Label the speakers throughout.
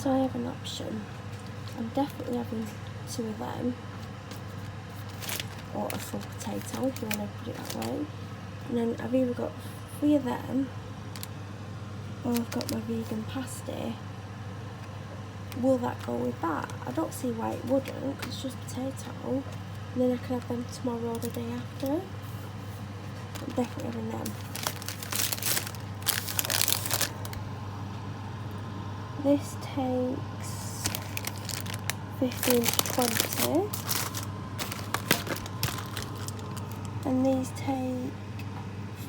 Speaker 1: So I have an option. I'm definitely having 2 of them, or a full potato if you want to put it that way. And then I've either got 3 of them, or I've got my vegan pasty. Will that go with that? I don't see why it wouldn't, because it's just potato. And then I can have them tomorrow or the day after. I'm definitely having them. This takes 15 to 20. And these take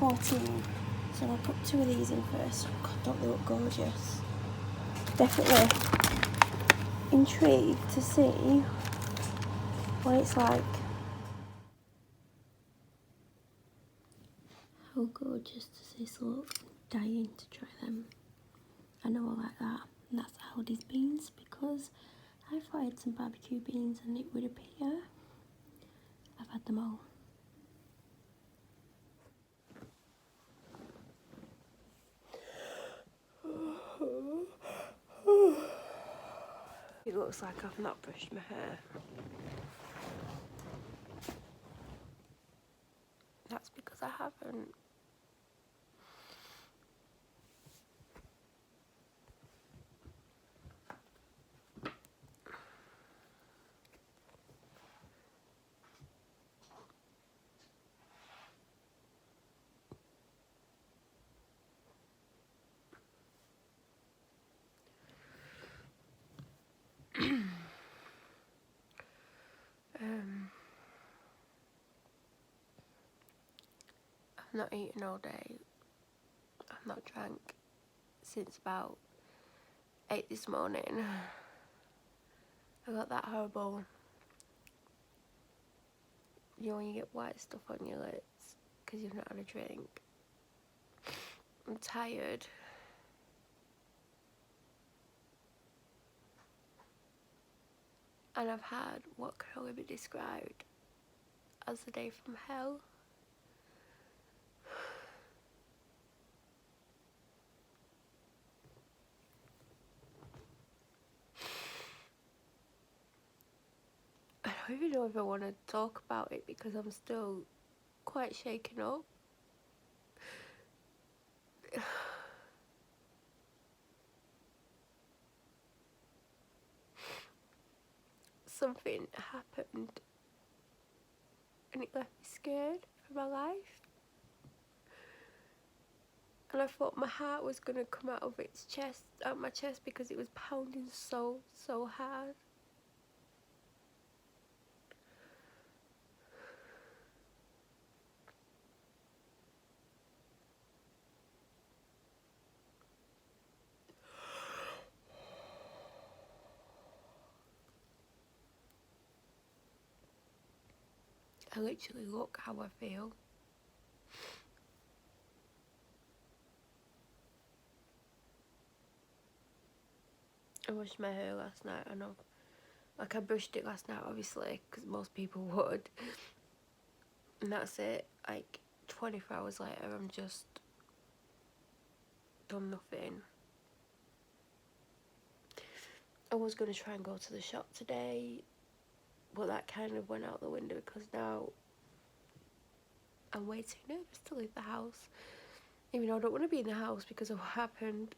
Speaker 1: 14. So I'll put 2 of these in first. God, don't they look gorgeous? Definitely intrigued to see what it's like. How gorgeous does this look? Dying to try them. I know I like that. And that's Aldi's beans, because I fried some barbecue beans and it would appear I've had them all. It looks like I've not brushed my hair. That's because I haven't. I've not eaten all day. I've not drank since about 8 this morning. I got that horrible, you know, when you get white stuff on your lips because you've not had a drink. I'm tired. And I've had what can only be described as a day from hell. I don't even know if I want to talk about it because I'm still quite shaken up. Something happened and it left me scared for my life. And I thought my heart was going to come out of my chest because it was pounding so hard. I literally look how I feel. I washed my hair last night. I know, like, I brushed it last night obviously because most people would, and that's it. Like 24 hours later I'm just done nothing. I was going to try and go to the shop today, but that kind of went out the window because now I'm way too nervous to leave the house. Even though I don't want to be in the house because of what happened.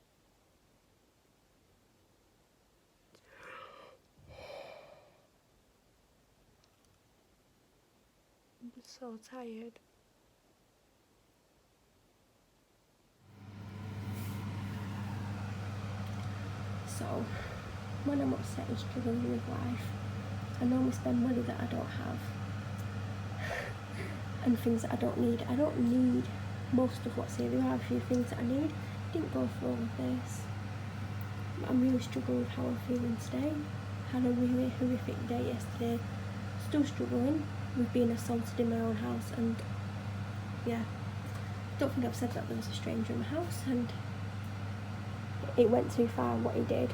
Speaker 1: I'm so tired. So, when I'm upset and struggling with life, I normally spend money that I don't have and things that I don't need. I don't need most of what's here. There are a few things that I need. I didn't go through all of this. I'm really struggling with how I'm feeling today. Had a really horrific day yesterday. Still struggling with being assaulted in my own house, and yeah, don't think I've said that there was a stranger in my house, and it went too far what he did,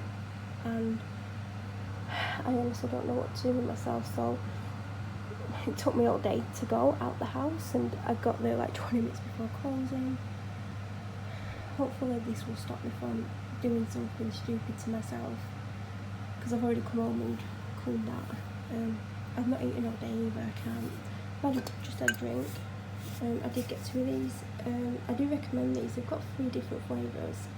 Speaker 1: and I honestly don't know what to do with myself. So it took me all day to go out the house, and I got there like 20 minutes before closing. Hopefully this will stop me from doing something stupid to myself. because I've already come home and cleaned that. I've not eaten all day either, I can't. I've just had a drink. I did get 2 of these. I do recommend these. They've got 3 different flavours,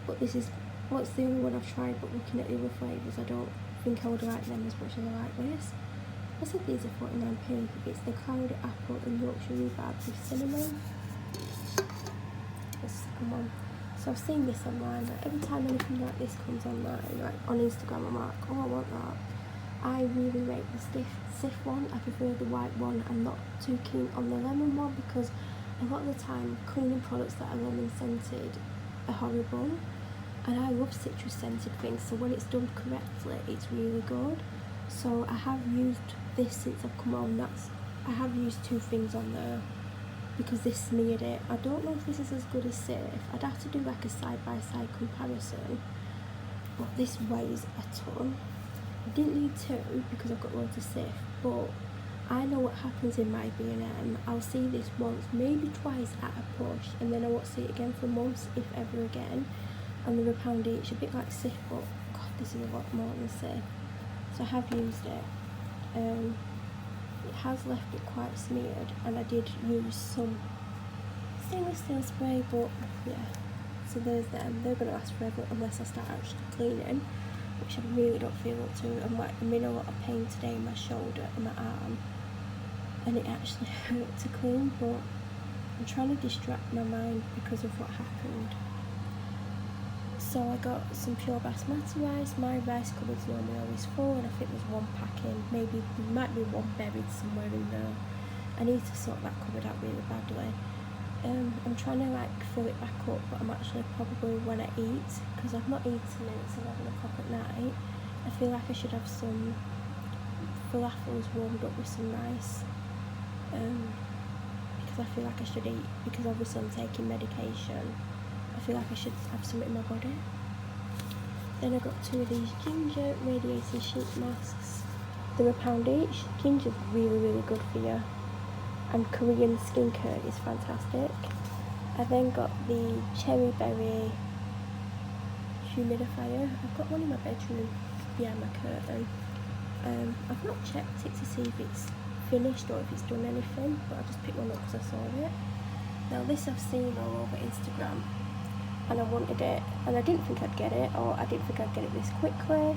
Speaker 1: but this is what's the only one I've tried. But looking at the other flavours, I don't think I would like them as much as I like this. I said these are 49p. It's the cloud apple and Yorkshire rhubarb with cinnamon. Let's come on. So I've seen this online. Like, every time anything like this comes online, like on Instagram, I'm like, oh, I want that. I really rate the Cif one. I prefer the white one. I'm not too keen on the lemon one because a lot of the time cleaning products that are lemon scented are horrible, and I love citrus scented things, so when it's done correctly it's really good. So I have used this since I've come home. I have used 2 things on there because this smeared it. I don't know if this is as good as Cif. I'd have to do like a side-by-side comparison, but this weighs a ton. I didn't need 2 because I've got loads of Cif, but I know what happens in my B&M. I'll see this once, maybe twice at a push, and then I won't see it again for months, if ever again. And they're £1 each, a bit like Cif, but God, this is a lot more than Cif. So I have used it. It has left it quite smeared, and I did use some stainless steel spray, but yeah. So there's them. They're going to last forever unless I start actually cleaning, which I really don't feel up to. I'm in a lot of pain today in my shoulder and my arm, and it actually hurt to clean, but I'm trying to distract my mind because of what happened. So I got some pure basmati rice. My rice cupboard's normally always full, and I think there's 1 pack in. Maybe there might be 1 buried somewhere in there. I need to sort that cupboard out really badly. I'm trying to like fill it back up, but I'm actually probably when I eat, because I've not eaten and it's 11 o'clock at night, I feel like I should have some falafels warmed up with some rice, because I feel like I should eat, because obviously I'm taking medication. I feel like I should have something in my body. Then I got 2 of these ginger radiating sheet masks. They're £1 each. Ginger's really, really good for you, and Korean skincare is fantastic. I then got the cherry berry humidifier. I've got one in my bedroom behind my curtain. I've not checked it to see if it's finished or if it's done anything, but I just picked one up because I saw it. Now this I've seen all over Instagram, and I wanted it, and I didn't think I'd get it, or I didn't think I'd get it this quickly.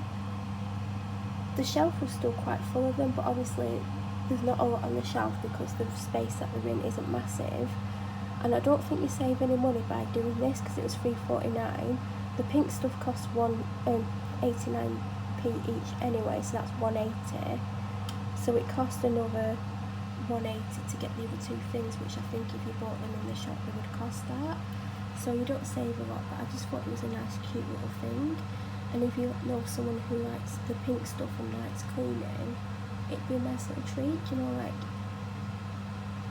Speaker 1: The shelf was still quite full of them, but obviously there's not a lot on the shelf because the space that they're in isn't massive, and I don't think you save any money by doing this because it was $3.49. The pink stuff costs 89p each anyway, so that's $1.80. So it cost another $1.80 to get the other 2 things, which I think if you bought them in the shop they would cost that. So you don't save a lot, but I just thought it was a nice cute little thing. And if you know someone who likes the pink stuff and likes cleaning, it'd be a nice little treat, you know, like,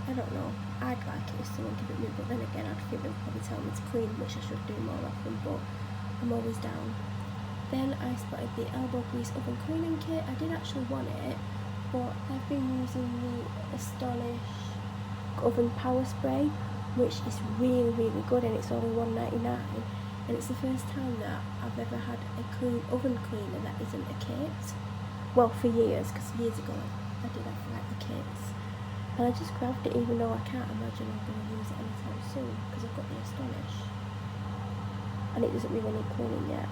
Speaker 1: I don't know, I'd like it if someone gave it me, but then again I'd think they'd probably tell me to clean, which I should do more often, but I'm always down. Then I spotted the elbow grease oven cleaning kit. I did actually want it, but I've been using the Astonish oven power spray, which is really, really good, and it's only $1.99. And it's the first time that I've ever had a oven cleaner that isn't a kit. Well, for years, because years ago I did have like the kits. And I just grabbed it even though I can't imagine I'm going to use it anytime soon because I've got the Astonish. And it doesn't really need cleaning yet.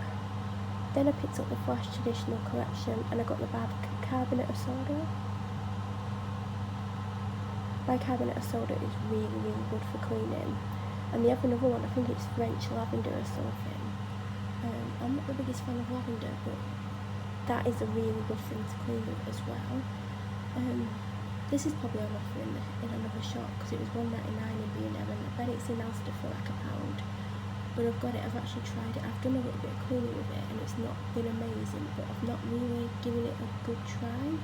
Speaker 1: Then I picked up the Flash Traditional Collection, and I got the bicarbonate of soda. Bicarbonate of soda is really, really good for cleaning. And they have another one, I think it's French lavender or something. I'm not the biggest fan of lavender, but that is a really good thing to clean with as well. This is probably on offer in another shop because it was $1.99 in B&M, and I bet it's in Asda for like £1. But I've got it, I've actually tried it, I've done a little bit of cleaning with it, and it's not been amazing, but I've not really given it a good try.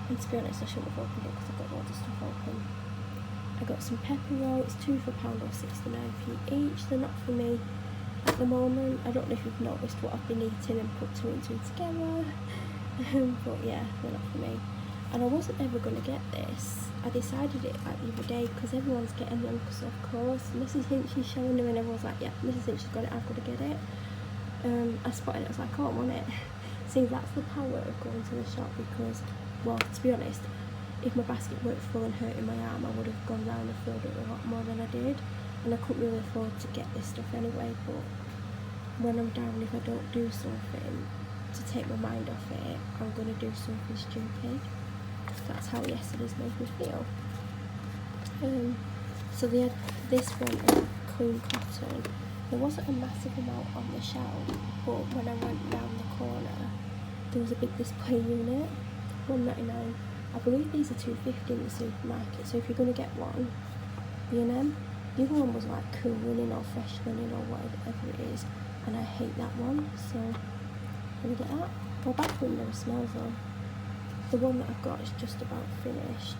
Speaker 1: And to be honest, I shouldn't have opened it because I've got loads of stuff open. I got some pepper rolls, 2 for £1 or 69p each. They're not for me at the moment. I don't know if you've noticed what I've been eating and put 2 and 2 together. But yeah, they're not for me. And I wasn't ever going to get this. I decided it like the other day because everyone's getting them because of course Mrs. Hinch is showing them, and everyone's like, yeah, Mrs. Hinch has got it, I've got to get it. I spotted it, I was like, oh, I want it. See, that's the power of going to the shop, because, well, to be honest, if my basket weren't full and hurting my arm, I would have gone round and filled it a lot more than I did, and I couldn't really afford to get this stuff anyway. But when I'm down, if I don't do something to take my mind off it, I'm going to do something stupid. That's how yesterday's made me feel. So they had this one in clean cotton. There wasn't a massive amount on the shelf, but when I went round the corner, there was a big display unit, $1.99. I believe these are $2.50 in the supermarket, so if you're going to get one, B&M. The other one was like Cool Linen or Fresh Linen or whatever it is, and I hate that one, so I'm going to get that. My bathroom never smells though. The one that I've got is just about finished.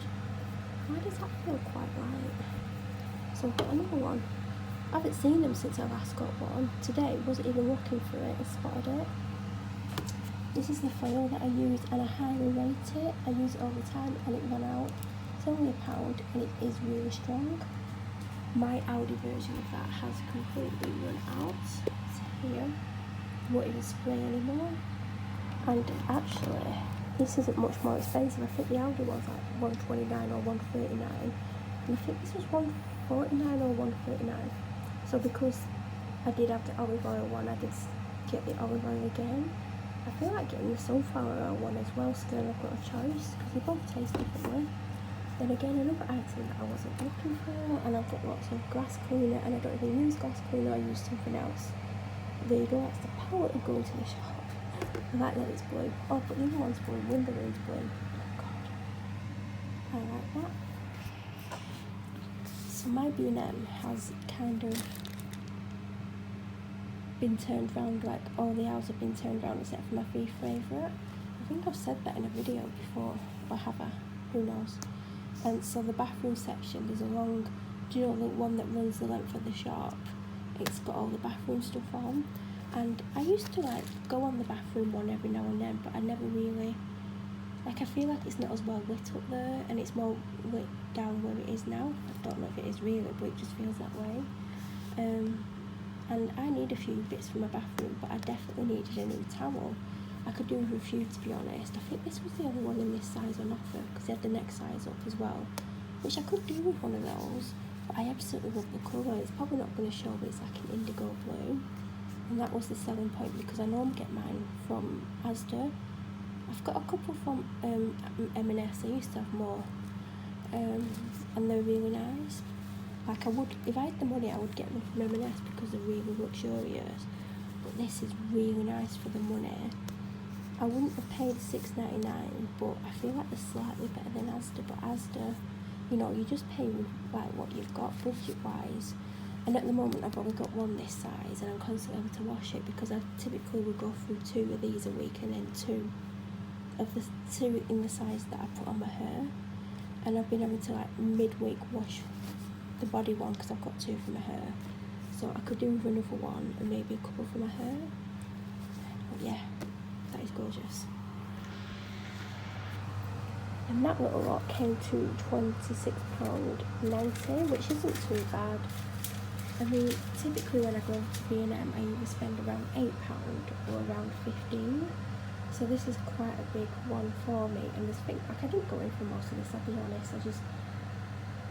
Speaker 1: Why does that feel quite light? So I've got another one. I haven't seen them since I last got one. Today, wasn't even looking for it, I spotted it. This is the foil that I use, and I highly rate it. I use it all the time, and it ran out. It's only £1, and it is really strong. My Audi version of that has completely run out. It's here. Won't even spray anymore. And actually, this isn't much more expensive. I think the Audi was like $129 or $139, and I think this was $149 or $139. So because I did have the olive oil one, I did get the olive oil again. I feel like getting the sunflower oil one as well, so then I've got a choice, because they both taste differently. Then again, another item that I wasn't looking for, and I've got lots of grass cleaner, and I don't even use grass cleaner, I use something else. There you go, that's the power of going to the shop. I like that it's blue. Oh, but the other one's blue, Wimberley's blue. Oh god. I like that. So my B&M has kind of been turned round, like all the aisles have been turned round except for my favourite. I think I've said that in a video before, or have I? Who knows? And so the bathroom section, there's a long, do you know the one that runs the length of the shop? It's got all the bathroom stuff on, and I used to like go on the bathroom one every now and then, but I never really, like I feel like it's not as well lit up there, and it's more lit down where it is now. I don't know if it is really, but it just feels that way. And I need a few bits for my bathroom, but I definitely needed a new towel. I could do with a few, to be honest. I think this was the only one in this size on offer, because they had the neck size up as well, which I could do with one of those, but I absolutely love the colour. It's probably not going to show, but it's like an indigo blue, and that was the selling point, because I normally get mine from Asda. I've got a couple from M&S. I used to have more, and they're really nice. Like I would, if I had the money, I would get them from M&S because they're really luxurious. But this is really nice for the money. I wouldn't have paid $6.99, but I feel like they're slightly better than Asda. But Asda, you know, you just pay with like what you've got budget-wise. And at the moment, I've only got one this size, and I'm constantly having to wash it because I typically would go through 2 of these a week, and then 2 of the 2 in the size that I put on my hair. And I've been having to like midweek wash the body one because I've got 2 for my hair, so I could do with another one and maybe a couple for my hair. But yeah, that is gorgeous. And that little lot came to £26.90, which isn't too bad. I mean, typically when I go to B&M, I either spend around £8 or around 15. So this is quite a big one for me. And this thing, like I didn't go in for most of this, I'll be honest. I just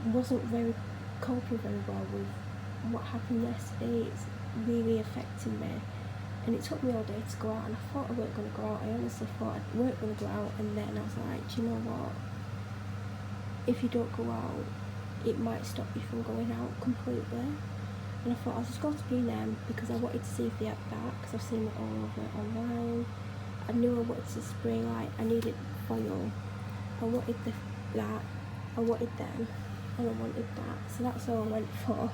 Speaker 1: wasn't coping very well with what happened yesterday. It's really affecting me, and it took me all day to go out, and I thought I weren't going to go out. I honestly thought I weren't going to go out, and then I was like, do you know what, if you don't go out, it might stop you from going out completely. And I thought I'll just go to B&M because I wanted to see if they had that, because I've seen it all over online. I knew I wanted to spray light, I needed foil, I wanted that, I wanted them, and I wanted that, so that's all I went for.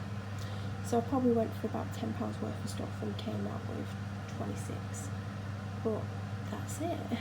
Speaker 1: So I probably went for about £10 worth of stuff and came out with 26, but that's it.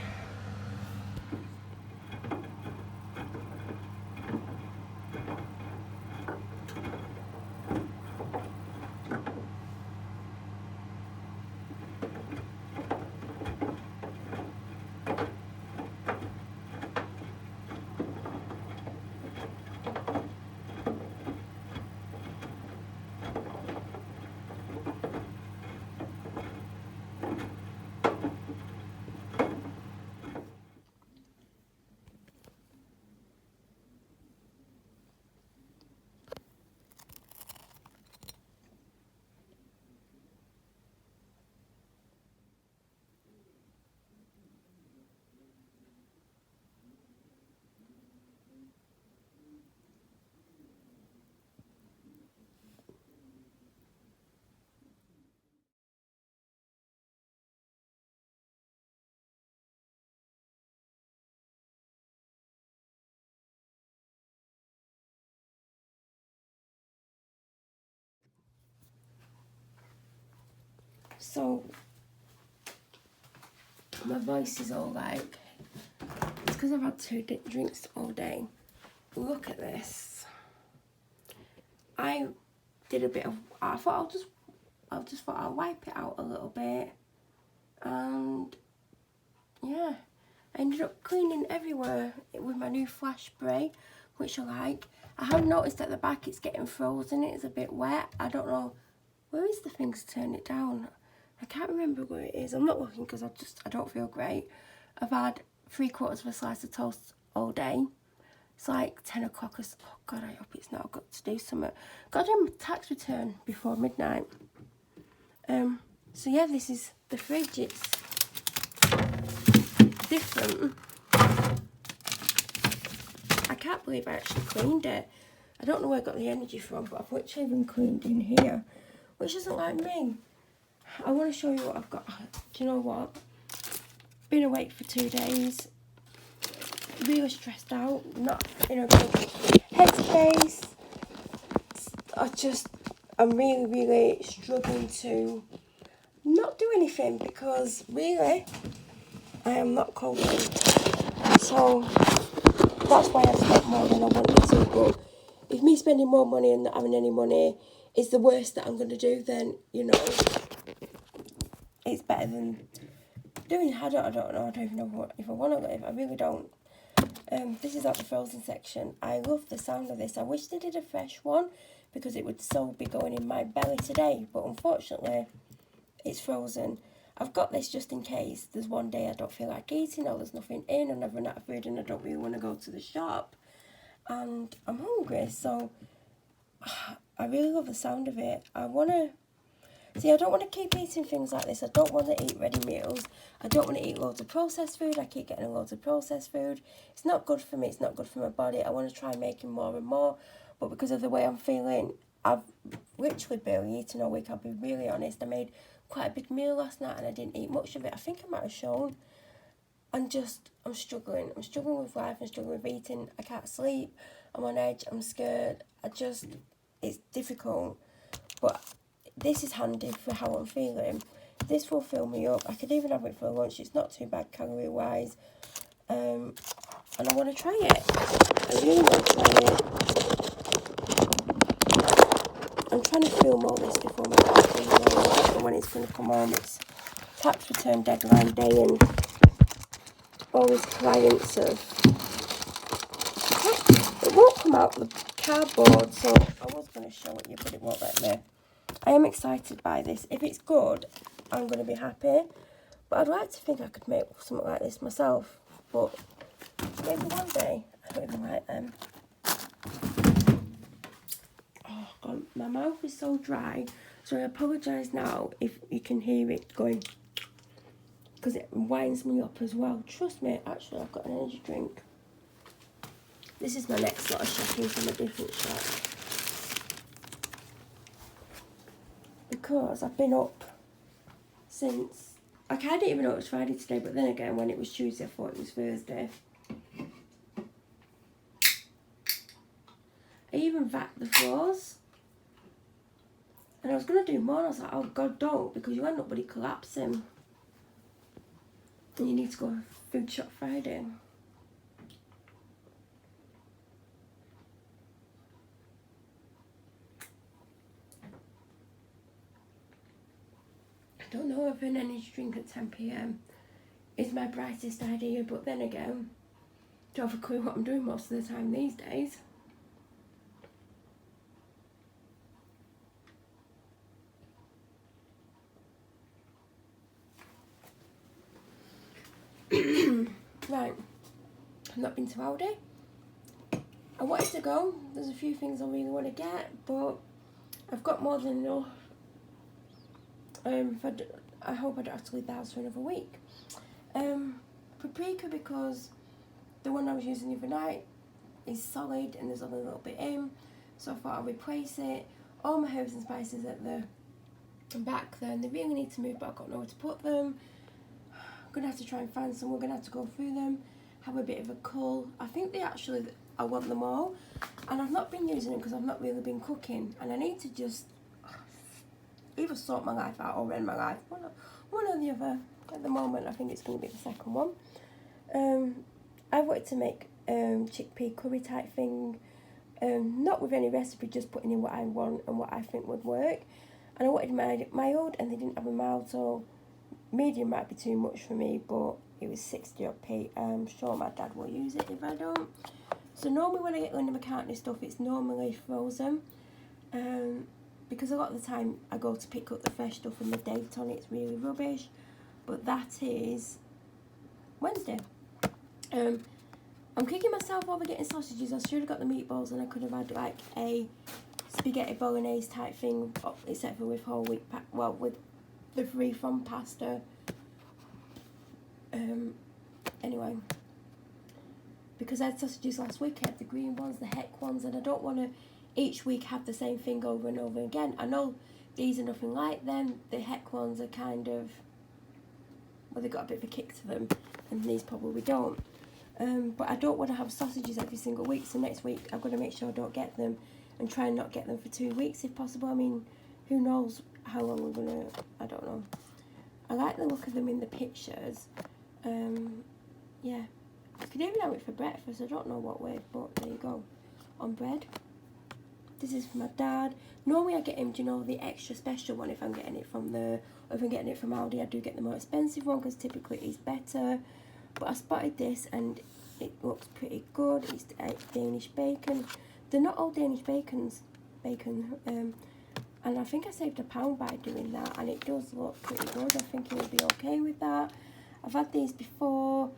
Speaker 1: So my voice is all like, it's because I've had 2 drinks all day. Look at this. I did a bit of, I thought I'll wipe it out a little bit, and yeah, I ended up cleaning everywhere with my new flash spray, which I like. I have noticed at the back it's getting frozen, it's a bit wet. I don't know, where is the thing to turn it down? I can't remember where it is. I'm not looking because I don't feel great. I've had 3/4 of a slice of toast all day. It's like 10 o'clock. Oh God, I hope it's not. I've got to do something. Got to do my tax return before midnight. So yeah, this is the fridge. It's different. I can't believe I actually cleaned it. I don't know where I got the energy from, but I've literally even cleaned in here, which isn't like me. I want to show you what I've got. Do you know what? Been awake for 2 days. Really stressed out. Not in a good headspace. I'm really struggling to not do anything because really I am not coping. So that's why I've spent more than I wanted to. But if me spending more money and not having any money is the worst that I'm going to do, then, you know, it's better than doing. I don't know. I don't even know if I want to live. I really don't. This is at the frozen section. I love the sound of this. I wish they did a fresh one because it would so be going in my belly today. But unfortunately, it's frozen. I've got this just in case there's one day I don't feel like eating or there's nothing in and I've run out of food and I don't really want to go to the shop. And I'm hungry, so I really love the sound of it. I don't want to keep eating things like this. I don't want to eat ready meals. I don't want to eat loads of processed food. I keep getting loads of processed food. It's not good for me. It's not good for my body. I want to try making more and more. But because of the way I'm feeling, I've literally barely eaten all week. I'll be really honest. I made quite a big meal last night and I didn't eat much of it. I think I might have shown. I'm struggling. I'm struggling with life. I'm struggling with eating. I can't sleep. I'm on edge. I'm scared. It's difficult. But this is handy for how I'm feeling. This will fill me up. I could even have it for lunch. It's not too bad calorie wise. And I want to try it. I really want to try it. I'm trying to film all this before my tax comes home. I don't know when it's going to come home. It's tax return deadline day and all these clients it won't come out the cardboard, so I was going to show it you, but it won't let me. I am excited by this. If it's good, I'm going to be happy. But I'd like to think I could make something like this myself. But maybe one day. I don't even like them. Oh, God, my mouth is so dry. So I apologise now if you can hear it going. Because it winds me up as well. Trust me, actually, I've got an energy drink. This is my next lot of shopping from a different shop. Because I've been up since... I didn't even know it was Friday today, but then again, when it was Tuesday, I thought it was Thursday. I even vacuumed the floors. And I was going to do more, and I was like, oh God, don't, because you end up bloody collapsing. And you need to go food shop Friday. I don't know if an energy drink at 10 PM is my brightest idea, but then again, don't have a clue what I'm doing most of the time these days. Right, I've not been to Aldi. I wanted to go. There's a few things I really want to get, but I've got more than enough. I hope I don't have to leave the house for another week. Paprika, because the one I was using the other night is solid and there's only a little bit in, so I thought I'd replace it. All my herbs and spices at the back there, and they really need to move, but I've got nowhere to put them. I'm going to have to try and find some. We're going to have to go through them, have a bit of a cull. I think I want them all, and I've not been using them because I've not really been cooking, and I need to just either sort my life out or end my life. One or the other. At the moment, I think it's going to be the second one. I wanted to make chickpea curry type thing, not with any recipe, just putting in what I want and what I think would work. And I wanted mild, and they didn't have a mild, so medium might be too much for me, but it was 60p. I'm sure my dad will use it if I don't. So normally when I get Linda McCartney stuff, it's normally frozen. Because a lot of the time I go to pick up the fresh stuff and the date on it's really rubbish. But that is Wednesday. I'm kicking myself over getting sausages. I should have got the meatballs, and I could have had like a spaghetti bolognese type thing, except for with whole wheat, with the free from pasta. Anyway, because I had sausages last week, I had the green ones, the heck ones, and I don't want to each week have the same thing over and over again. I know these are nothing like them. The heck ones are kind of, well, they've got a bit of a kick to them, and these probably don't. But I don't want to have sausages every single week, so next week I've got to make sure I don't get them, and try and not get them for 2 weeks if possible. I mean, who knows how long we're going to, I don't know. I like the look of them in the pictures. Yeah, I could even have it for breakfast. I don't know what way, but there you go. On bread. This is for my dad. Normally I get him, do you know, the extra special one if I'm getting it from if I'm getting it from Aldi. I do get the more expensive one because typically it's better. But I spotted this and it looks pretty good. It's Danish bacon. They're not all Danish bacon. And I think I saved £1 by doing that, and it does look pretty good. I think it will be okay with that. I've had these before.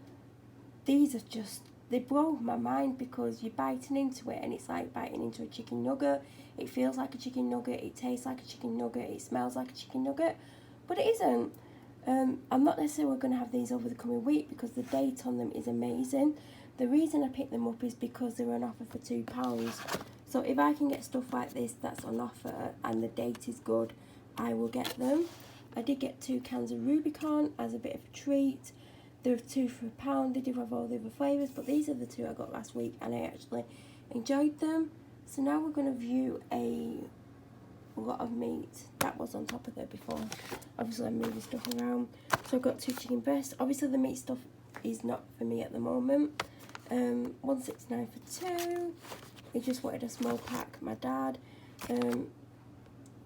Speaker 1: These are just, they blow my mind because you're biting into it and it's like biting into a chicken nugget. It feels like a chicken nugget, it tastes like a chicken nugget, it smells like a chicken nugget, but it isn't. I'm not necessarily going to have these over the coming week because the date on them is amazing. The reason I picked them up is because they were on offer for £2. So if I can get stuff like this that's on offer and the date is good, I will get them. I did get 2 cans of Rubicon as a bit of a treat. There were 2 for £1. They do have all the other flavours, but these are the 2 I got last week and I actually enjoyed them. So now we're going to view a lot of meat that was on top of there before. Obviously I'm moving stuff around. So I've got 2 chicken breasts. Obviously the meat stuff is not for me at the moment. $1.69 for 2. He just wanted a small pack, my dad.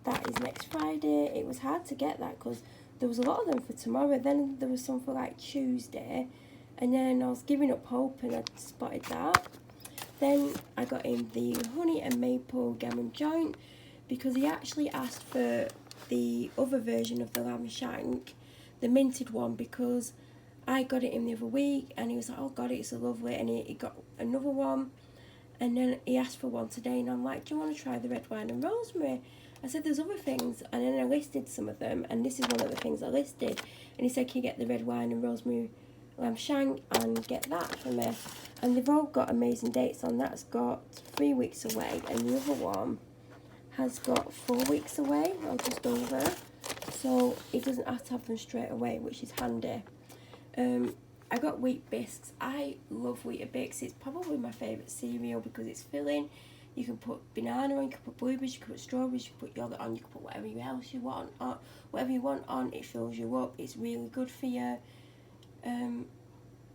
Speaker 1: That is next Friday. It was hard to get that because there was a lot of them for tomorrow. Then there was some for like Tuesday, and then I was giving up hope and I spotted that. Then I got him the honey and maple gammon joint because he actually asked for the other version of the lamb shank, the minted one, because I got it in the other week and he was like, oh god, it's so lovely, and he got another one, and then he asked for one today and I'm like, do you want to try the red wine and rosemary? I said there's other things, and then I listed some of them, and this is one of the things I listed, and he said, can you get the red wine and rosemary lamb shank and get that for me? And they've all got amazing dates on. That's got 3 weeks away, and the other one has got 4 weeks away, or just over, so it doesn't have to have them straight away, which is handy. I got Weet-Bix. I love Weetabix. It's probably my favourite cereal because it's filling. You can put banana on, you can put blueberries, you can put strawberries, you can put yogurt on, you can put whatever else you want on. Whatever you want on, it fills you up. It's really good for you.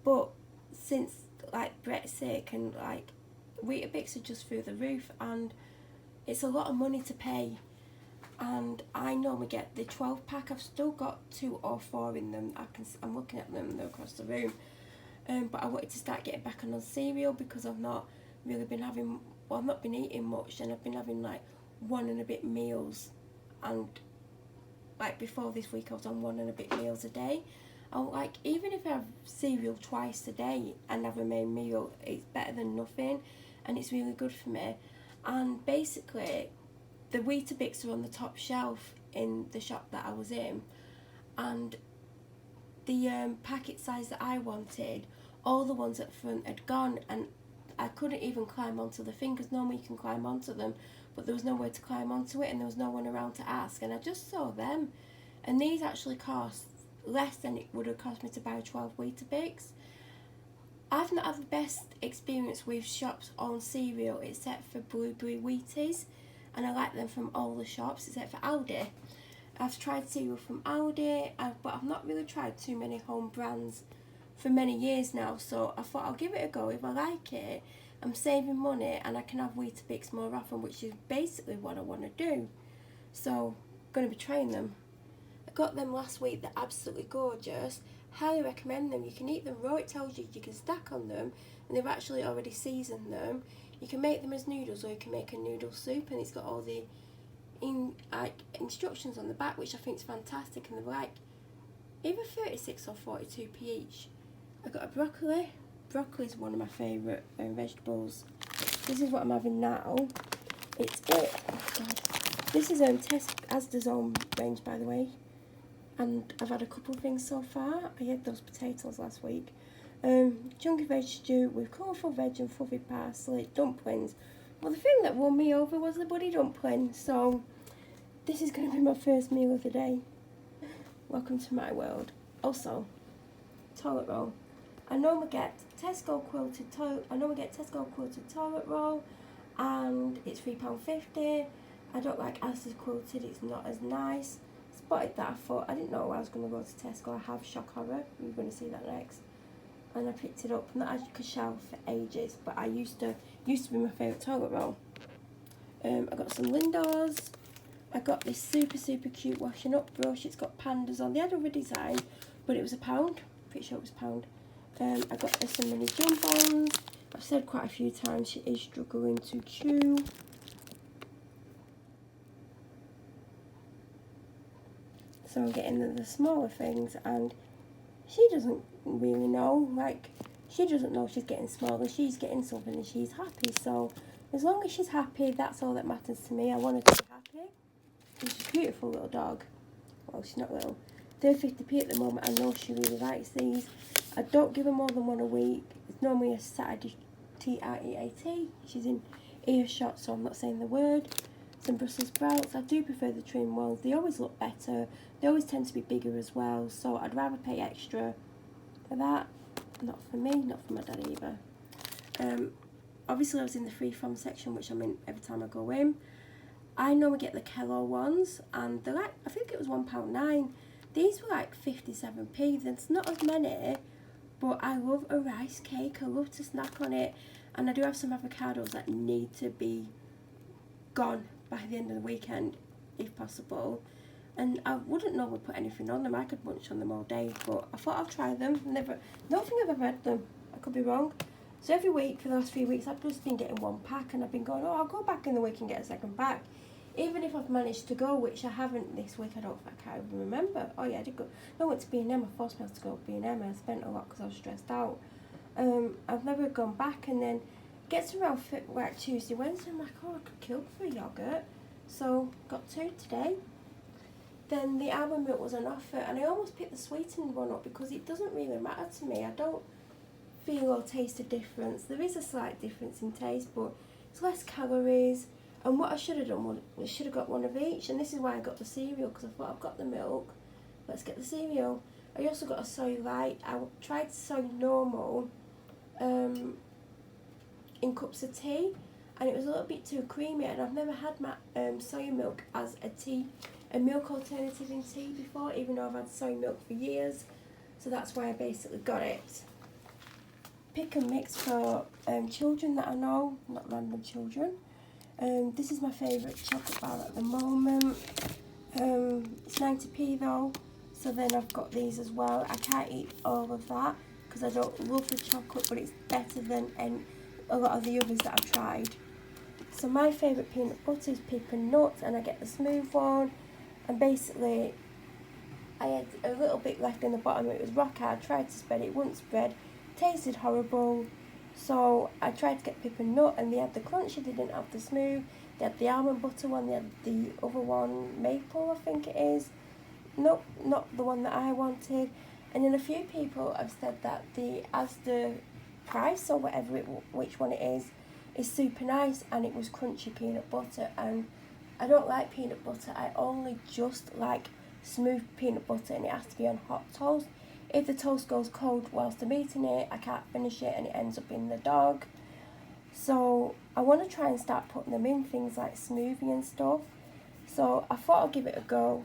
Speaker 1: But since like Brett's sake and like Weetabix are just through the roof, and it's a lot of money to pay. And I normally get the 12 pack. I've still got 2 or 4 in them. I'm looking at them, they're across the room. But I wanted to start getting back on cereal because I've not really been having, well, I've not been eating much, and I've been having like 1 and a bit meals, and like before this week I was on 1 and a bit meals a day. I'm like, even if I have cereal twice a day and have a main meal, it's better than nothing, and it's really good for me. And basically the Weetabix are on the top shelf in the shop that I was in, and the packet size that I wanted, all the ones at the front had gone, and I couldn't even climb onto the thing because normally you can climb onto them, but there was nowhere to climb onto it and there was no one around to ask, and I just saw them, and these actually cost less than it would have cost me to buy 12 Weetabix. I've not had the best experience with shops on cereal except for Blueberry Wheaties, and I like them from all the shops except for Aldi. I've tried cereal from Aldi, but I've not really tried too many home brands for many years now, so I thought I'll give it a go. If I like it, I'm saving money and I can have Weetabix more often, which is basically what I want to do. So, I'm going to be trying them. I got them last week, they're absolutely gorgeous. Highly recommend them. You can eat them raw, it tells you can stack on them, and they've actually already seasoned them. You can make them as noodles or you can make a noodle soup, and it's got all the instructions on the back, which I think is fantastic, and they're like either 36 or 42p each. I got a broccoli. Broccoli is one of my favourite vegetables. This is what I'm having now. It's it. Oh God. This is Asda's own range, by the way. And I've had a couple of things so far. I had those potatoes last week. Chunky veg stew with colourful veg and fluffy parsley, dumplings. Well, the thing that won me over was the bloody dumplings. So this is going to be my first meal of the day. Welcome to my world. Also, toilet roll. I normally get Tesco quilted toilet roll, and it's £3.50. I don't like Asda's quilted, it's not as nice. Spotted that, I didn't know I was going to go to Tesco. I have shock horror, you're going to see that next. And I picked it up, not as you could shelf for ages, but I used to be my favourite toilet roll. I got some Lindors. I got this super cute washing up brush. It's got pandas on. They had other design, but it was £1. Pretty sure it was £1. I got some mini jump-ons. I've said quite a few times she is struggling to chew. So I'm getting the smaller things, and she doesn't really know. Like, she doesn't know she's getting smaller. She's getting something and she's happy. So as long as she's happy, that's all that matters to me. I want her to be happy. She's a beautiful little dog. Well, she's not little. They're 50p at the moment. I know she really likes these. I don't give her more than one a week. It's normally a Saturday TREAT. She's in earshot, so I'm not saying the word. Some Brussels sprouts. I do prefer the trim ones. They always look better. They always tend to be bigger as well, so I'd rather pay extra for that. Not for me, not for my dad either. Obviously I was in the free from section, which I'm in every time I go in. I normally get the Kellogg ones, and they're like, I think it was £1.9. These were like 57p. There's not as many, but I love a rice cake. I love to snack on it, and I do have some avocados that need to be gone by the end of the weekend, if possible. And I wouldn't normally put anything on them. I could munch on them all day, but I thought I'll try them. Don't think I've ever had them. I could be wrong. So every week for the last 3 weeks, I've just been getting one pack, and I've been going, oh, I'll go back in the week and get a second pack. Even if I've managed to go, which I haven't this week, I can't even remember. Oh yeah, I did go. No, I went to B&M. I forced myself to go to B&M, and I spent a lot because I was stressed out. I've never gone back, and then it gets around like Tuesday, Wednesday, I'm like, oh, I could kill for a yoghurt. So got 2 today. Then the almond milk was on offer, and I almost picked the sweetened one up because it doesn't really matter to me. I don't feel or taste a difference. There is a slight difference in taste, but it's less calories. And what I should have done was I should have got one of each, and this is why I got the cereal, because I thought I've got the milk, let's get the cereal. I also got a soy light. I tried soy normal in cups of tea, and it was a little bit too creamy, and I've never had my soy milk as a milk alternative in tea before, even though I've had soy milk for years. So that's why I basically got it. Pick and mix for children that I know, not random children. This is my favourite chocolate bar at the moment. It's 90p though, so then I've got these as well. I can't eat all of that because I don't love the chocolate, but it's better than a lot of the others that I've tried. So my favourite peanut butter is Pip and Nuts, and I get the smooth one. And basically, I had a little bit left in the bottom. It was rock hard. Tried to spread it, wouldn't spread. Tasted horrible. So I tried to get Pip and Nut, and they had the crunchy, they didn't have the smooth. They had the almond butter one, they had the other one, maple I think it is. Nope, not the one that I wanted. And then a few people have said that the Asda price, or whatever which one it is super nice, and it was crunchy peanut butter. And I don't like peanut butter, I only just like smooth peanut butter, and it has to be on hot toast. If the toast goes cold whilst I'm eating it, I can't finish it and it ends up in the dog. So I want to try and start putting them in things like smoothie and stuff. So I thought I'll give it a go.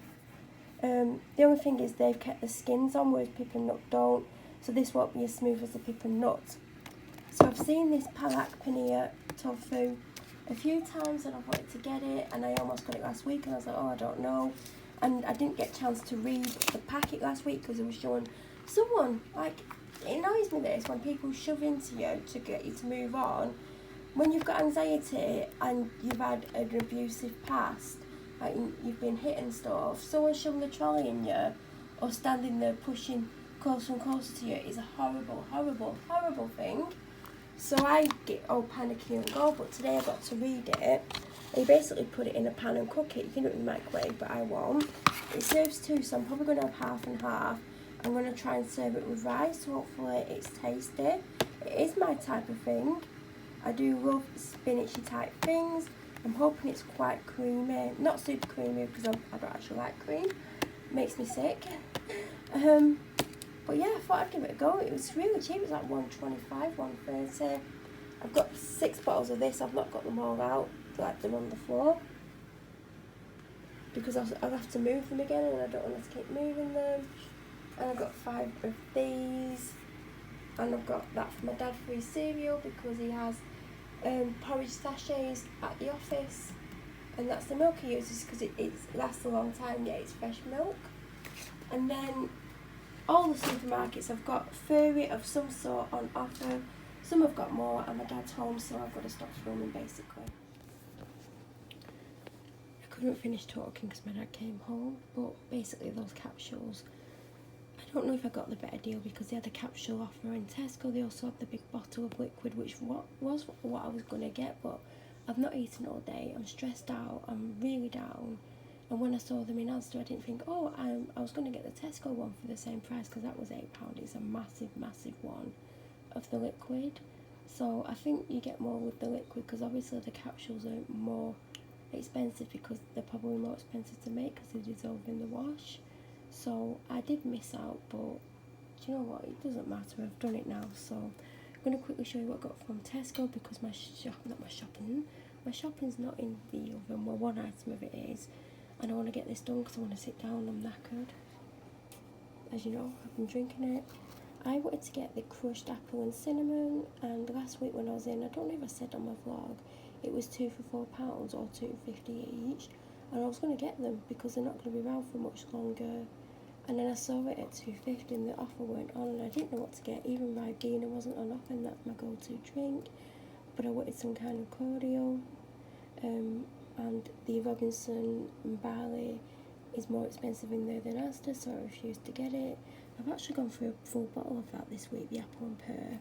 Speaker 1: The only thing is they've kept the skins on, whereas Pip and Nut don't. So this won't be as smooth as the Pip and Nut. So I've seen this Palak Paneer tofu a few times and I've wanted to get it, and I almost got it last week and I was like, oh, I don't know. And I didn't get a chance to read the packet last week because it was showing someone, like, it annoys me this when people shove into you to get you to move on. When you've got anxiety and you've had an abusive past, like you've been hit and stuff, someone shoving the trolley in you or standing there pushing closer and closer to you is a horrible, horrible, horrible thing. So I get all panicky and go, but today I got to read it. You basically put it in a pan and cook it. You can do it in the microwave, but I won't. It serves two, so I'm probably going to have half and half. I'm going to try and serve it with rice, so hopefully it's tasty. It is my type of thing. I do love spinachy type things. I'm hoping it's quite creamy. Not super creamy because I don't actually like cream. It makes me sick. But yeah, I thought I'd give it a go. It was really cheap. It was like $1.25, $1.30. I've got 6 bottles of this. I've not got them all out, like them on the floor, because I'll have to move them again and I don't want to keep moving them. And I've got 5 of these. And I've got that for my dad for his cereal because he has porridge sachets at the office. And that's the milk he uses because it lasts a long time, yeah, it's fresh milk. And then all the supermarkets have got furry of some sort on offer. Some have got more, and my dad's home, so I've got to stop filming basically. I couldn't finish talking because my dad came home, but basically those capsules, I don't know if I got the better deal because they had a capsule offer in Tesco. They also had the big bottle of liquid, which was what I was going to get, but I've not eaten all day. I'm stressed out, I'm really down. And when I saw them in Asda, I didn't think, oh, I was going to get the Tesco one for the same price because that was £8. It's a massive, massive one of the liquid. So I think you get more with the liquid because obviously the capsules are more expensive because they're probably more expensive to make because they dissolve in the wash. So I did miss out, but do you know what? It doesn't matter. I've done it now. So I'm going to quickly show you what I got from Tesco because my shopping's not in the oven. Well, one item of it is. And I want to get this done because I want to sit down. I'm knackered. As you know, I've been drinking it. I wanted to get the crushed apple and cinnamon, and last week when I was in, I don't know if I said on my vlog, it was 2 for £4 or £2.50 each, and I was going to get them because they're not going to be around for much longer. And then I saw it at £2.50 and the offer went on, and I didn't know what to get. Even Ribena wasn't on offer, and that's my go-to drink. But I wanted some kind of cordial. And the Robinson and barley is more expensive in there than Asda, so I refused to get it. I've actually gone for a full bottle of that this week, the apple and pear,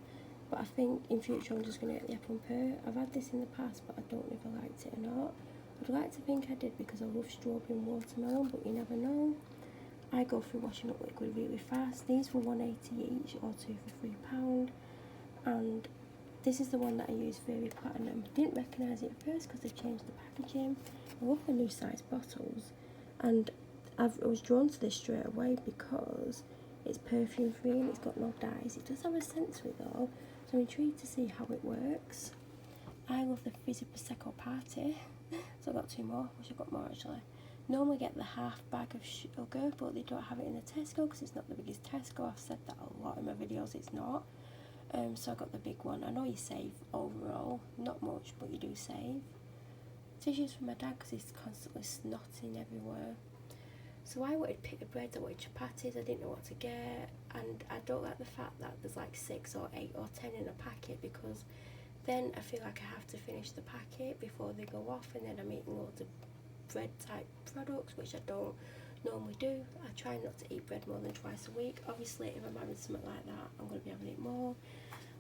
Speaker 1: but I think in future I'm just going to get the apple and pear. I've had this in the past, but I don't know if I liked it or not. I'd like to think I did because I love strawberry and watermelon, but you never know. I go through washing up liquid really fast. These were $1.80 each or 2 for £3, and this is the one that I use, Fairy Platinum. I didn't recognise it at first because they've changed the packaging. I love the new size bottles, and I was drawn to this straight away because it's perfume free and it's got no dyes. It does have a scent to it though, so I'm intrigued to see how it works. I love the Fizzy Prosecco Party, so I've got 2 more. I wish I got more actually. Normally get the half bag of sugar, but they don't have it in the Tesco because it's not the biggest Tesco. I've said that a lot in my videos, it's not. So I got the big one. I know you save overall, not much, but you do save. Tissues for my dad because he's constantly snotting everywhere. So I wanted pita breads, I wanted chapatis, I didn't know what to get, and I don't like the fact that there's like 6 or 8 or 10 in a packet because then I feel like I have to finish the packet before they go off, and then I'm eating loads of bread type products, which I don't normally do. I try not to eat bread more than twice a week. Obviously if I'm having something like that, I'm going to be having it more.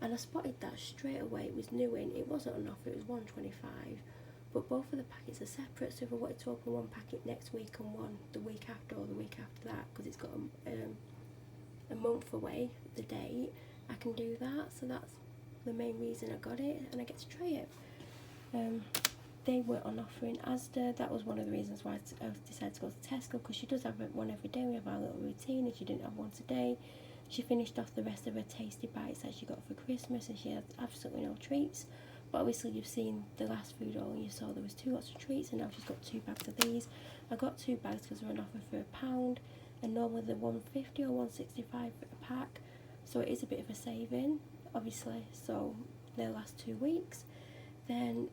Speaker 1: And I spotted that straight away. It was new in, it wasn't on offer, it was $1.25, but both of the packets are separate. So if I wanted to open one packet next week and one the week after or the week after that, because it's got a month away the date, I can do that. So that's the main reason I got it, and I get to try it. They were on offer in Asda. That was one of the reasons why I decided to go to Tesco, because she does have one every day. We have our little routine, and she didn't have one today. She finished off the rest of her tasty bites that she got for Christmas, and she had absolutely no treats. But obviously you've seen the last food haul and you saw there was 2 lots of treats, and now she's got 2 bags of these. I got 2 bags because they're on offer for £1, and normally they're £1.50 or £1.65 for a pack, so it is a bit of a saving, obviously. So they'll last 2 weeks. Then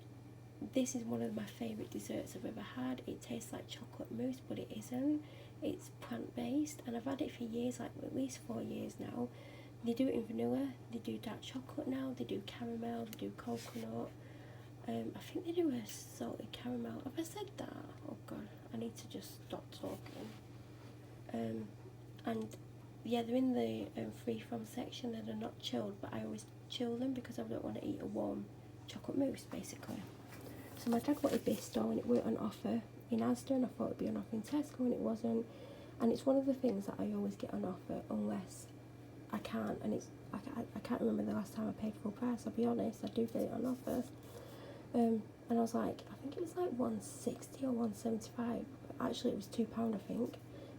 Speaker 1: this is one of my favourite desserts I've ever had. It tastes like chocolate mousse, but it isn't. It's plant-based, and I've had it for years, like at least 4 years now. They do it in vanilla, they do dark chocolate now, they do caramel, they do coconut. I think they do a salted caramel. Have I said that? Oh god, I need to just stop talking. And yeah, they're in the free from section, and they're not chilled, but I always chill them because I don't want to eat a warm chocolate mousse, basically. So my dad wanted Bisto, and it weren't on offer in Asda, and I thought it'd be on offer in Tesco, and it wasn't. And it's one of the things that I always get on offer unless I can't, and I can't remember the last time I paid full price. I'll be honest, I do get it on offer. And I was like, I think it was like 160 or 175. Actually, it was £2, I think.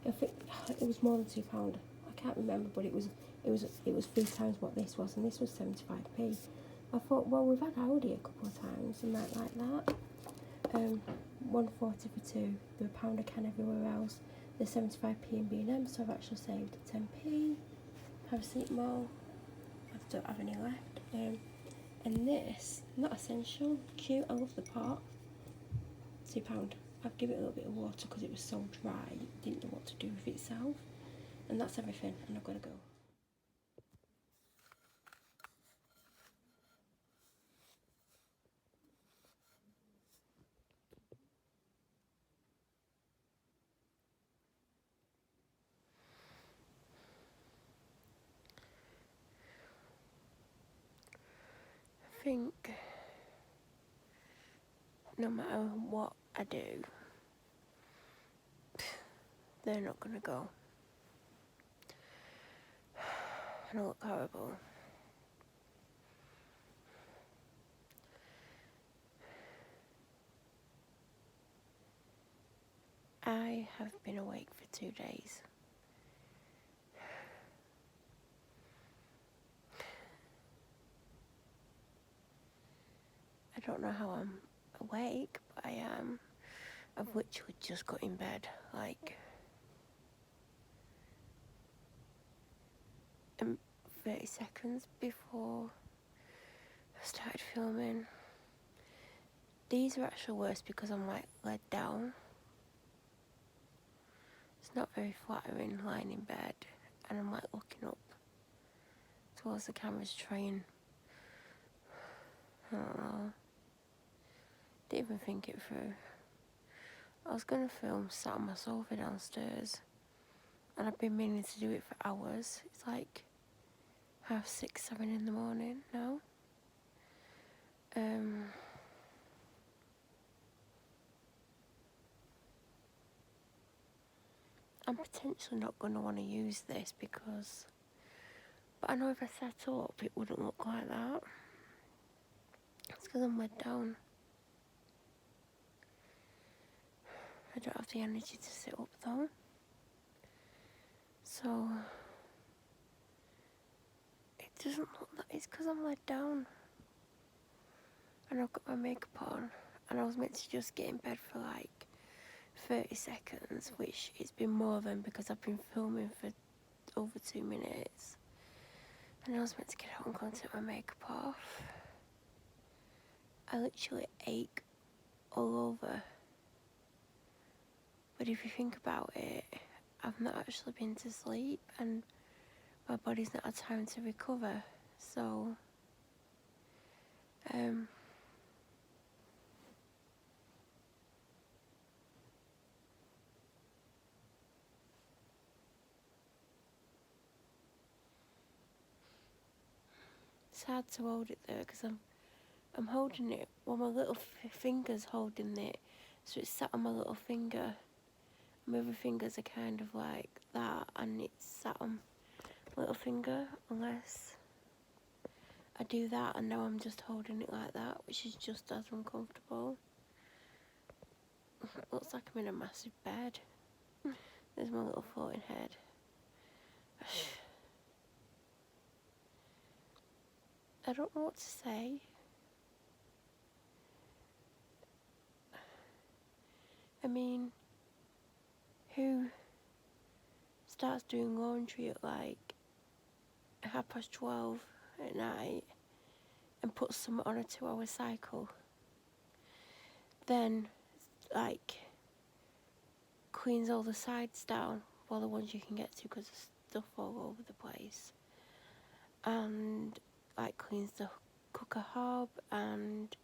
Speaker 1: I think it was more than £2. I can't remember, but it was 3 times what this was, and this was 75p. I thought, well, we've had Aldi a couple of times and that like that. 140 for 2. They're £1 a can everywhere else. They're 75p in B&M, so I've actually saved 10p. Have a seat more. I don't have any left. And this, not essential, cute. I love the pot. £2. I've given it a little bit of water because it was so dry. It didn't know what to do with itself. And that's everything. And I've got to go. I think no matter what I do, they're not gonna go. I look horrible. I have been awake for 2 days. I don't know how I'm awake, but I am. I've literally just got in bed, like 30 seconds before I started filming. These are actually worse because I'm like led down. It's not very flattering lying in bed, and I'm like looking up towards the camera's trying. I don't know. Didn't even think it through. I was gonna film sat on my sofa downstairs, and I've been meaning to do it for hours. It's like 6:30, 7 in the morning now. I'm potentially not going to want to use this because, but I know if I sat up it wouldn't look like that. It's because I'm led down. I don't have the energy to sit up though. So, it doesn't look like it's because I'm led down. And I've got my makeup on, and I was meant to just get in bed for like 30 seconds, which it's been more than because I've been filming for over 2 minutes. And I was meant to get out and go and take my makeup off. I literally ache all over. But if you think about it, I've not actually been to sleep, and my body's not had time to recover. So, it's hard to hold it there because I'm holding it, well, my little finger's holding it, so it's sat on my little finger. My other fingers are kind of like that, and it's sat on my little finger, unless I do that, and now I'm just holding it like that, which is just as uncomfortable. It looks like I'm in a massive bed. There's my little floating head. I don't know what to say. I mean, who starts doing laundry at like 12:30 at night and puts some on a 2-hour cycle? Then, like, cleans all the sides down, well, the ones you can get to because there's stuff all over the place, and like cleans the cooker hob and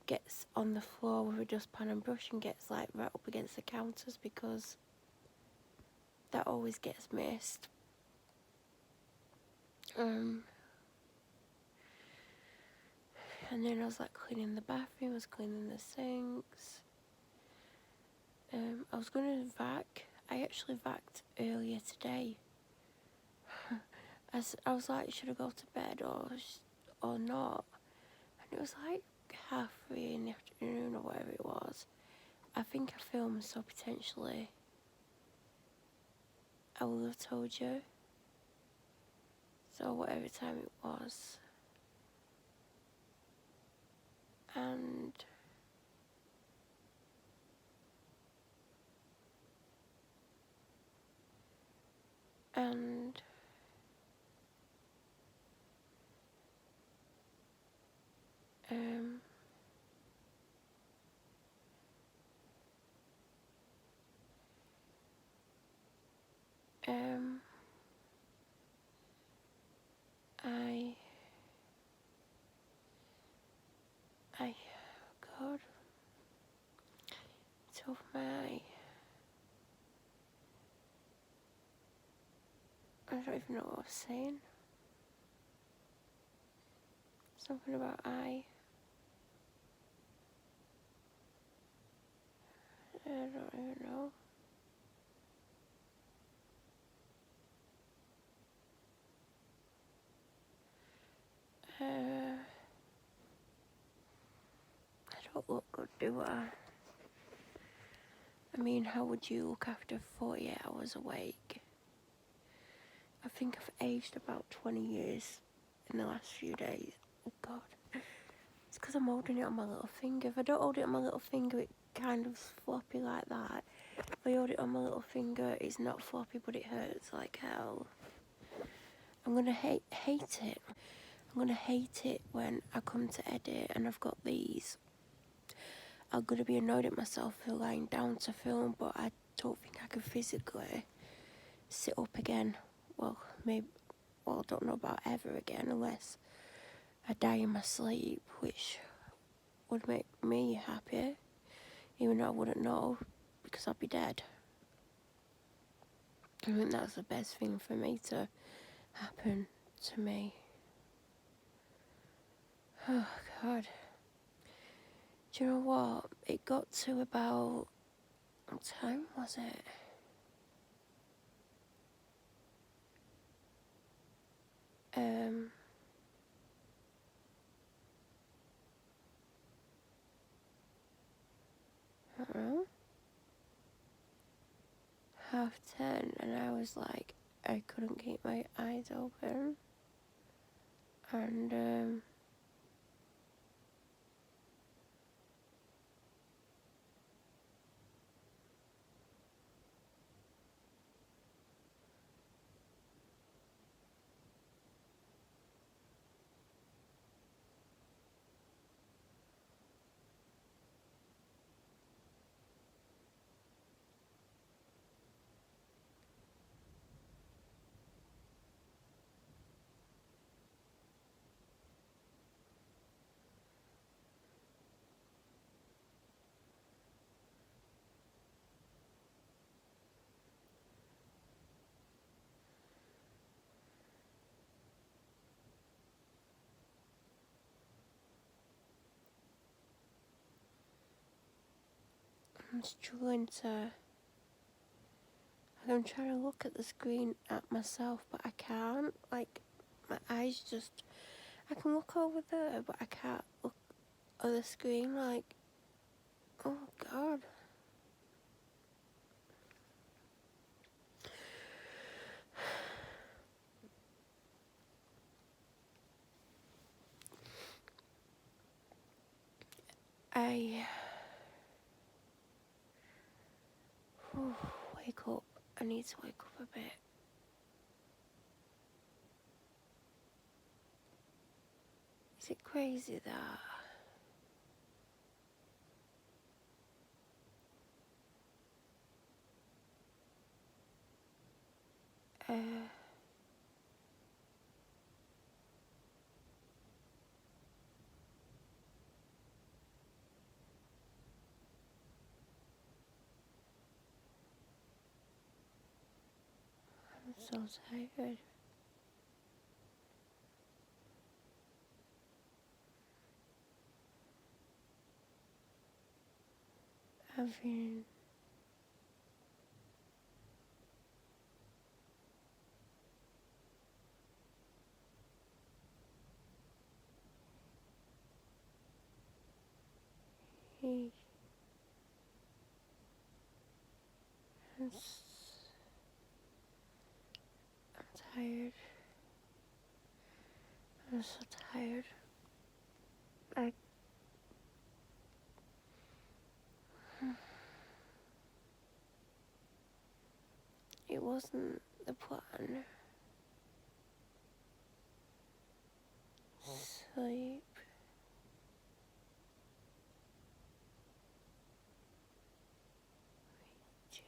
Speaker 1: gets on the floor with a dustpan and brush and gets like right up against the counters because that always gets missed. And then I was like cleaning the bathroom, I was cleaning the sinks. I was gonna vac. I actually vaced earlier today. I was like, should I go to bed or not? And it was like 3:30 in the afternoon or whatever it was. I think I filmed, so potentially I will have told you. So whatever time it was. And and um um I God, it's over my eye. I don't even know what I was saying. Something about eye. I don't even know. I don't look good, do I? I mean, how would you look after 48 hours awake? I think I've aged about 20 years in the last few days. Oh God. It's because I'm holding it on my little finger. If I don't hold it on my little finger, it kind of floppy like that. If I hold it on my little finger, it's not floppy, but it hurts like hell. I'm gonna hate it. I'm gonna hate it when I come to edit and I've got these. I'm gonna be annoyed at myself for lying down to film, but I don't think I can physically sit up again. Well, maybe, I don't know about ever again, unless I die in my sleep, which would make me happy, even though I wouldn't know because I'd be dead. I think that's the best thing for me to happen to me. Oh God. Do you know what? It got to about, what time was it? I don't know, 10:30, and I was like, I couldn't keep my eyes open, and I'm struggling to. I'm trying to look at the screen at myself, but I can't. Like, my eyes just. I can look over there, but I can't look at the screen. Like, oh God. I I need to wake up a bit. Is it crazy that I'm so tired. I've been I'm tired. I'm so tired. Like, it wasn't the plan. Sleep. Just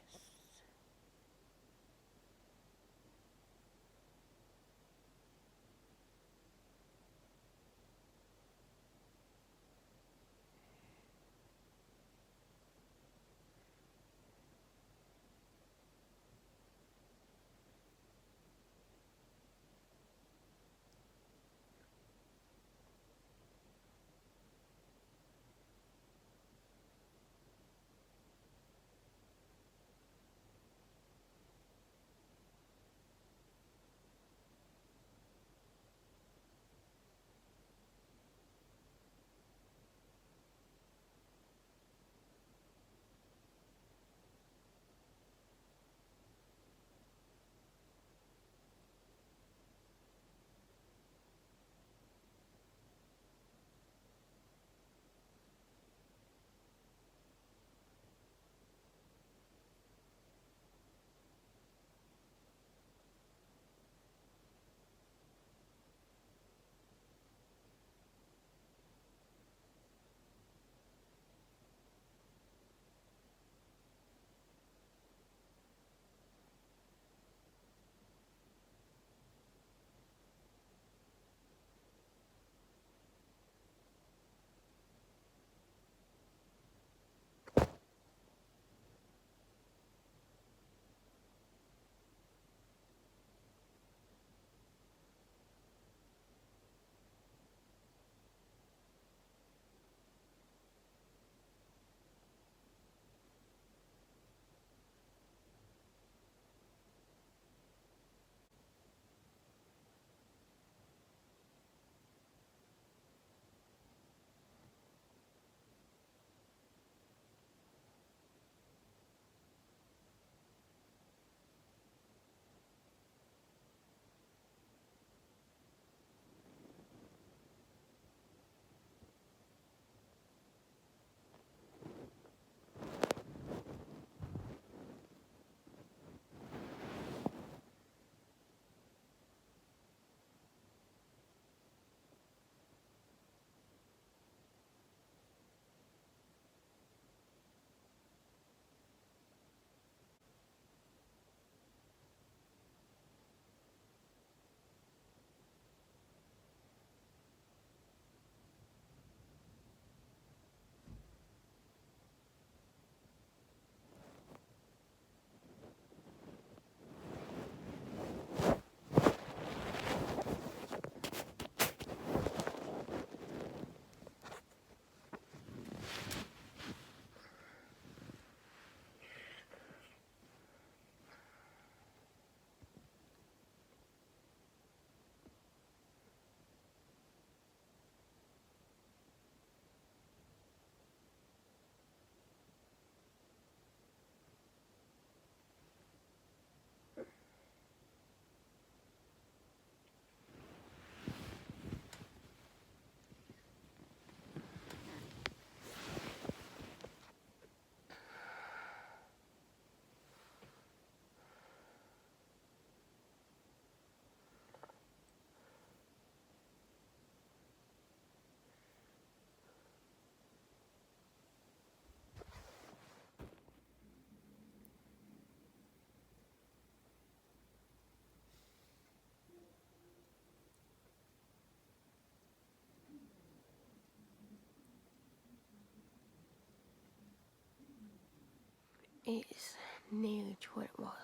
Speaker 1: It's nearly 20, well,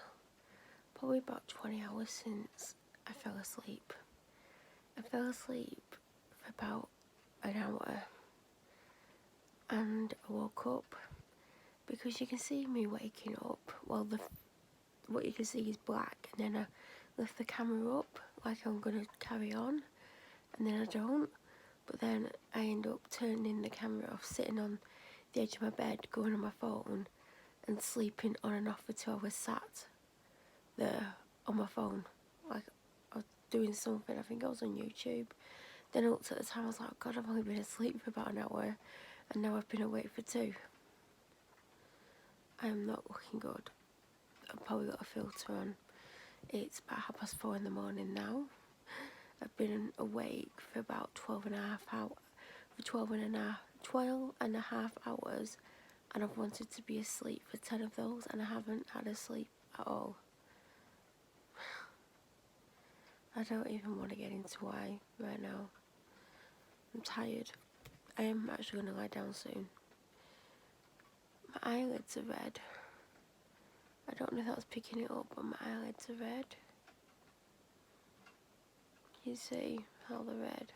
Speaker 1: probably about 20 hours since I fell asleep. I fell asleep for about an hour and I woke up because you can see me waking up. Well, what you can see is black, and then I lift the camera up like I'm gonna carry on, and then I don't. But then I end up turning the camera off, sitting on the edge of my bed, going on my phone, and sleeping on and off until I was sat there on my phone, like I was doing something. I think I was on YouTube. Then I looked at the time, I was like, oh God, I've only been asleep for about an hour, and now I've been awake for 2. I am not looking good. I've probably got a filter on. It's about 4:30 in the morning now. I've been awake for about 12 and a half hours, for 12 and a half hours, and I've wanted to be asleep for 10 of those, and I haven't had a sleep at all. I don't even want to get into why right now. I'm tired. I am actually going to lie down soon. My eyelids are red. I don't know if that's picking it up, but my eyelids are red. You see how they're red?